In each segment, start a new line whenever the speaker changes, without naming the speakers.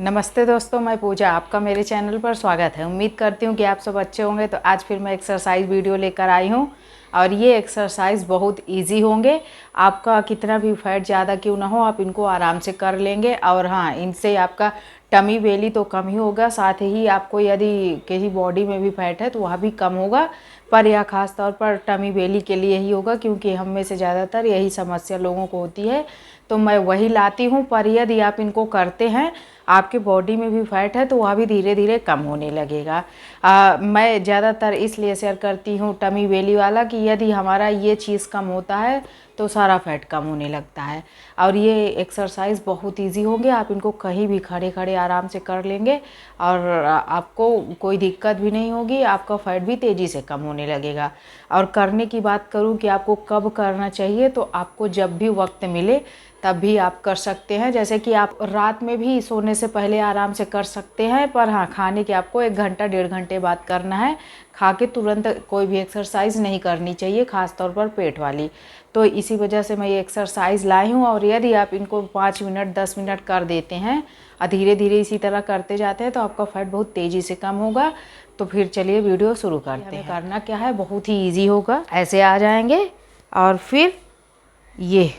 नमस्ते दोस्तों, मैं पूजा, आपका मेरे चैनल पर स्वागत है। उम्मीद करती हूँ कि आप सब अच्छे होंगे। तो आज फिर मैं एक्सरसाइज वीडियो लेकर आई हूँ और ये एक्सरसाइज बहुत इजी होंगे। आपका कितना भी फैट ज़्यादा क्यों ना हो, आप इनको आराम से कर लेंगे। और हाँ, इनसे आपका टमी बेली तो कम ही होगा, साथ ही आपको यदि किसी बॉडी में भी फैट है तो वह भी कम होगा। पर यह खास तौर पर टमी बेली के लिए ही होगा, क्योंकि हम में से ज़्यादातर यही समस्या लोगों को होती है। तो मैं वही लाती हूँ। पर यदि आप इनको करते हैं, आपके बॉडी में भी फैट है तो वह भी धीरे धीरे कम होने लगेगा। मैं ज़्यादातर इसलिए शेयर करती हूँ टमी बेली वाला कि यदि हमारा ये चीज़ कम होता है तो सारा फैट कम होने लगता है। और ये एक्सरसाइज बहुत इजी होंगे, आप इनको कहीं भी खड़े खड़े आराम से कर लेंगे और आपको कोई दिक्कत भी नहीं होगी, आपका फैट भी तेज़ी से कम होने लगेगा। और करने की बात करूँ कि आपको कब करना चाहिए, तो आपको जब भी वक्त मिले तब भी आप कर सकते हैं। जैसे कि आप रात में भी सोने से पहले आराम से कर सकते हैं, पर हाँ, खाने के आपको 1 घंटा 1.5 घंटे बाद करना है। खा के तुरंत कोई भी एक्सरसाइज नहीं करनी चाहिए, ख़ास तौर पर पेट वाली। तो इसी वजह से मैं ये एक्सरसाइज लाई हूँ। और यदि आप इनको 5 मिनट 10 मिनट कर देते हैं और धीरे धीरे इसी तरह करते जाते हैं तो आपका फैट बहुत तेज़ी से कम होगा। तो फिर चलिए वीडियो शुरू करते हैं। करना क्या है, बहुत ही ईजी होगा। ऐसे आ जाएंगे और फिर ये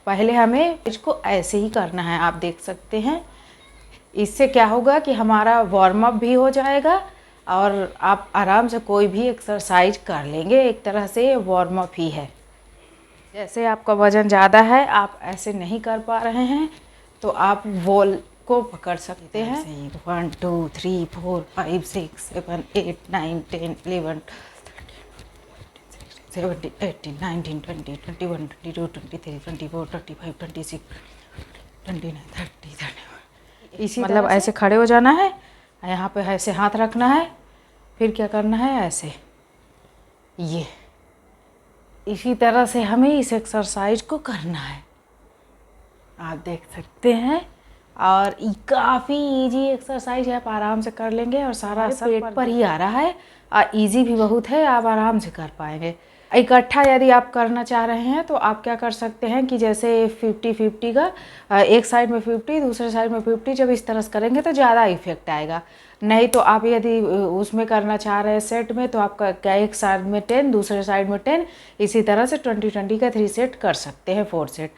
पहले हमें इसको ऐसे ही करना है, आप देख सकते हैं। इससे क्या होगा कि हमारा वार्म अप भी हो जाएगा और आप आराम से कोई भी एक्सरसाइज कर लेंगे। एक तरह से वार्म अप ही है। जैसे आपका वज़न ज़्यादा है, आप ऐसे नहीं कर पा रहे हैं, तो आप वॉल को पकड़ सकते हैं। 1 2 3 4 5 6 7 8 9 10 11 17 18 19 20 21 22 23 24 25 26 29 30 31। इसी मतलब ऐसे खड़े हो जाना है, यहाँ पे ऐसे हाथ रखना है, फिर क्या करना है, ऐसे। ये इसी तरह से हमें इस एक्सरसाइज को करना है, आप देख सकते हैं। और काफ़ी इजी एक्सरसाइज है, आप आराम से कर लेंगे और सारा असर पेट पर ही आ रहा है और इजी भी बहुत है, आप आराम से कर पाएंगे। इकट्ठा यदि आप करना चाह रहे हैं तो आप क्या कर सकते हैं कि जैसे 50-50 का, एक साइड में 50 दूसरे साइड में 50, जब इस तरह से करेंगे तो ज़्यादा इफेक्ट आएगा। नहीं तो आप यदि उसमें करना चाह रहे हैं सेट में, तो आपका क्या एक साइड में 10 दूसरे साइड में 10, इसी तरह से 20-20 का 3 सेट कर सकते हैं, 4 सेट।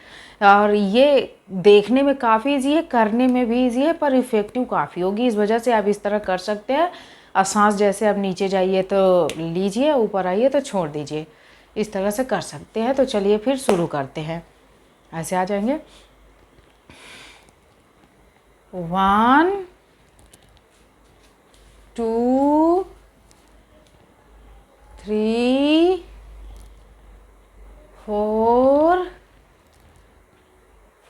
और ये देखने में काफ़ी ईजी है, करने में भी ईजी है, पर इफ़ेक्टिव काफ़ी होगी। इस वजह से आप इस तरह कर सकते हैं। और सांस जैसे आप नीचे जाइए तो लीजिए, ऊपर आइए तो छोड़ दीजिए, इस तरह से कर सकते हैं। तो चलिए फिर शुरू करते हैं। ऐसे आ जाएंगे। 1 2 3 4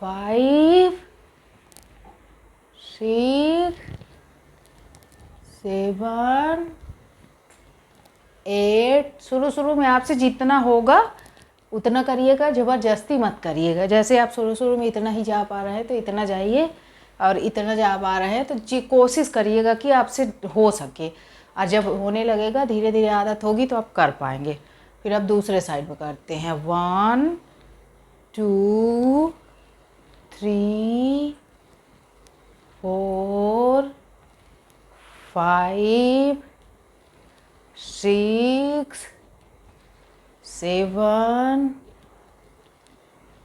5 6 7 8। शुरू में आपसे जितना होगा उतना करिएगा, ज़बरदस्ती मत करिएगा। जैसे आप शुरू में इतना ही जा पा रहे हैं तो इतना जाइए, और इतना जा पा रहे हैं तो जी कोशिश करिएगा कि आपसे हो सके। और जब होने लगेगा, धीरे धीरे आदत होगी तो आप कर पाएंगे। फिर आप दूसरे साइड में करते हैं। 1 2 3 4 5 6 7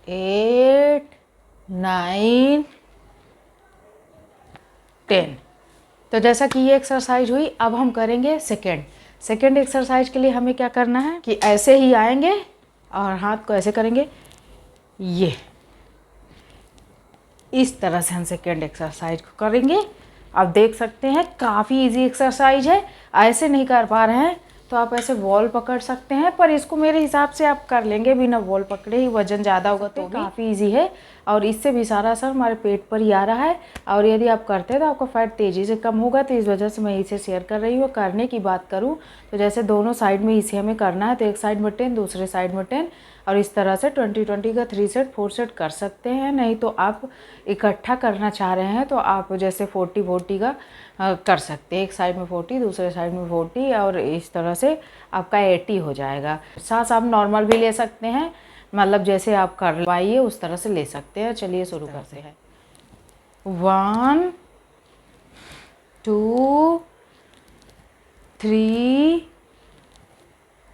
8 9 10। तो जैसा कि ये एक्सरसाइज हुई, अब हम करेंगे सेकेंड एक्सरसाइज के लिए हमें क्या करना है कि ऐसे ही आएंगे और हाथ को ऐसे करेंगे। ये इस तरह से हम सेकेंड एक्सरसाइज को करेंगे। आप देख सकते हैं काफ़ी इजी एक्सरसाइज है। ऐसे नहीं कर पा रहे हैं तो आप ऐसे वॉल पकड़ सकते हैं, पर इसको मेरे हिसाब से आप कर लेंगे बिना वॉल पकड़े ही। वजन ज़्यादा होगा तो काफ़ी इजी है और इससे भी सारा असर हमारे पेट पर ही आ रहा है। और यदि आप करते हैं तो आपका फैट तेज़ी से कम होगा। तो इस वजह से मैं इसे शेयर कर रही हूँ। करने की बात करूँ तो जैसे दोनों साइड में इसे हमें करना है, तो एक साइड में 10 दूसरे साइड में 10, और इस तरह से 20-20 का 3 सेट 4 सेट कर सकते हैं। नहीं तो आप इकट्ठा करना चाह रहे हैं तो आप जैसे 40-40 का कर सकते हैं। एक साइड में 40 दूसरे साइड में 40, और इस तरह से आपका 80 हो जाएगा। सांस आप नॉर्मल भी ले सकते हैं, मतलब जैसे आप कर पाइए उस तरह से ले सकते हैं। चलिए शुरू करते हैं। 1 2 3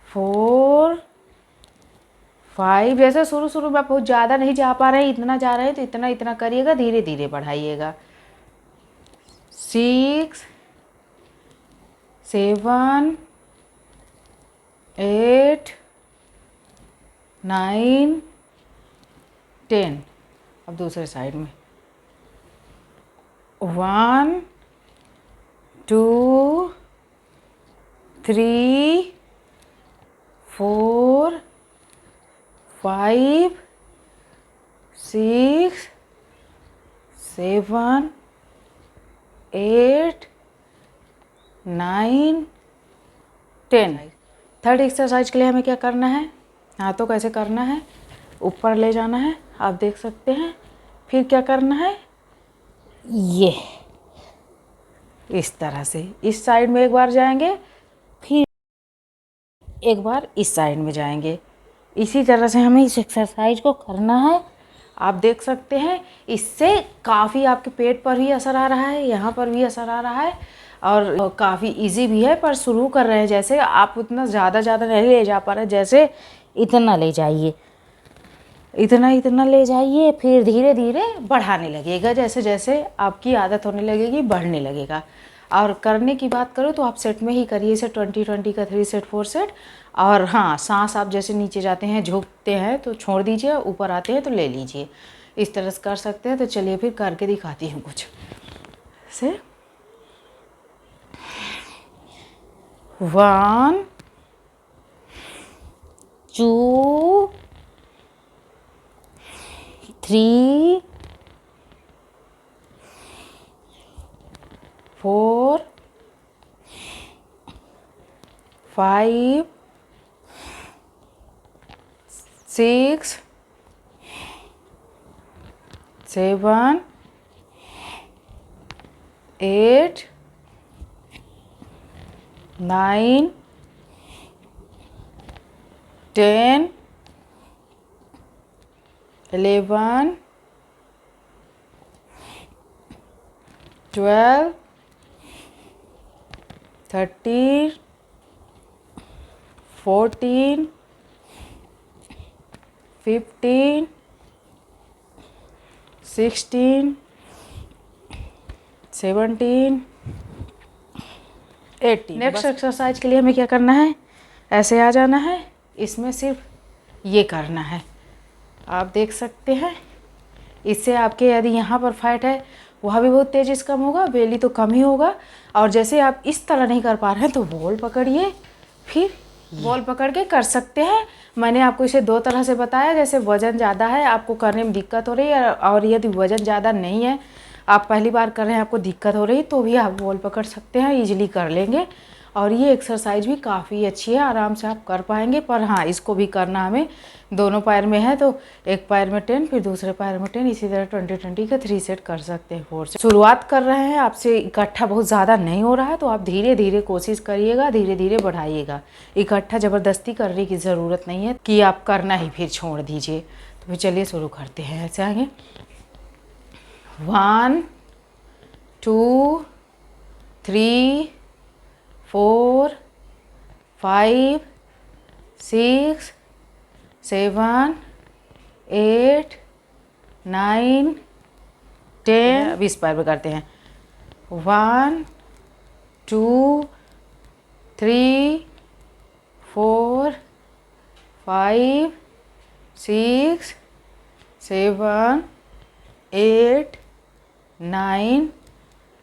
4 5। जैसे शुरू में बहुत ज़्यादा नहीं जा पा रहे हैं, इतना जा रहे हैं तो इतना इतना करिएगा, धीरे धीरे बढ़ाइएगा। 6 7 8 9 10। अब दूसरे साइड में 1 2 3 4 5 6 7 8 9 10। थर्ड एक्सरसाइज के लिए हमें क्या करना है, हाथों को ऐसे करना है, ऊपर ले जाना है, आप देख सकते हैं। फिर क्या करना है, ये इस तरह से इस साइड में एक बार जाएंगे, फिर एक बार इस साइड में जाएंगे। इसी तरह से हमें इस एक्सरसाइज को करना है। आप देख सकते हैं इससे काफ़ी आपके पेट पर भी असर आ रहा है, यहाँ पर भी असर आ रहा है और काफ़ी इजी भी है। पर शुरू कर रहे हैं, जैसे आप उतना ज़्यादा नहीं ले जा पा रहे, जैसे इतना ले जाइए, इतना ले जाइए, फिर धीरे धीरे बढ़ाने लगेगा। जैसे जैसे आपकी आदत होने लगेगी बढ़ने लगेगा। और करने की बात करूँ तो आप सेट में ही करिए, इसे 20-20 का 3 सेट 4 सेट। और हाँ, सांस आप जैसे नीचे जाते हैं झुकते हैं तो छोड़ दीजिए, ऊपर आते हैं तो ले लीजिए, इस तरह से कर सकते हैं। तो चलिए फिर करके दिखाती हूँ कुछ से। 1 2 3 4 5 6 7 8 9 10 11 12 13 14 15 16 17 18। नेक्स्ट एक्सरसाइज के लिए हमें क्या करना है, ऐसे आ जाना है, इसमें सिर्फ ये करना है। आप देख सकते हैं इससे आपके यदि यहाँ पर फैट है वह भी बहुत तेज़ी से कम होगा, बेली तो कम ही होगा। और जैसे आप इस तरह नहीं कर पा रहे हैं तो बॉल पकड़िए, फिर बॉल पकड़ के कर सकते हैं। मैंने आपको इसे 2 तरह से बताया। जैसे वज़न ज़्यादा है, आपको करने में दिक्कत हो रही है, और यदि वज़न ज़्यादा नहीं है, आप पहली बार कर रहे हैं, आपको दिक्कत हो रही है, तो भी आप बॉल पकड़ सकते हैं, ईजिली कर लेंगे। और ये एक्सरसाइज भी काफ़ी अच्छी है, आराम से आप कर पाएंगे। पर हाँ, इसको भी करना हमें दोनों पैर में है, तो एक पैर में 10 फिर दूसरे पैर में 10, इसी तरह 20-20 का 3 सेट कर सकते हैं। 4 सेट शुरुआत कर रहे हैं, आपसे इकट्ठा बहुत ज़्यादा नहीं हो रहा है, तो आप धीरे धीरे कोशिश करिएगा, धीरे धीरे बढ़ाइएगा। इकट्ठा ज़बरदस्ती करने की ज़रूरत नहीं है कि आप करना ही फिर छोड़ दीजिए। तो फिर चलिए शुरू करते हैं। ऐसे आगे 1 2 3 4 5 6 7 8 9 10। अब इस पैर पे करते हैं 1 2 3 4 5 6 7 8 9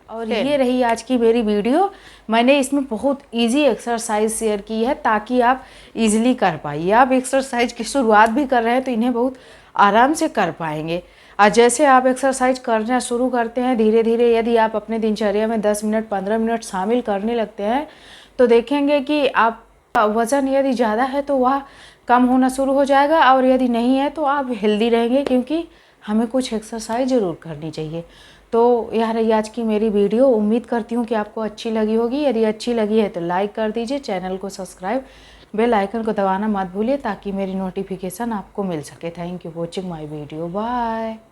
और ये रही आज की मेरी वीडियो। मैंने इसमें बहुत इजी एक्सरसाइज शेयर की है ताकि आप इजीली कर पाइए। आप एक्सरसाइज की शुरुआत भी कर रहे हैं तो इन्हें बहुत आराम से कर पाएंगे। और जैसे आप एक्सरसाइज करना शुरू करते हैं धीरे धीरे, यदि आप अपने दिनचर्या में 10 मिनट 15 मिनट शामिल करने लगते हैं तो देखेंगे कि आप वज़न यदि ज़्यादा है तो वह कम होना शुरू हो जाएगा, और यदि नहीं है तो आप हेल्दी रहेंगे, क्योंकि हमें कुछ एक्सरसाइज ज़रूर करनी चाहिए। तो यह रही आज की मेरी वीडियो। उम्मीद करती हूँ कि आपको अच्छी लगी होगी। यदि अच्छी लगी है तो लाइक कर दीजिए, चैनल को सब्सक्राइब, बेल आइकन को दबाना मत भूलिए ताकि मेरी नोटिफिकेशन आपको मिल सके। Thank you watching my video. Bye.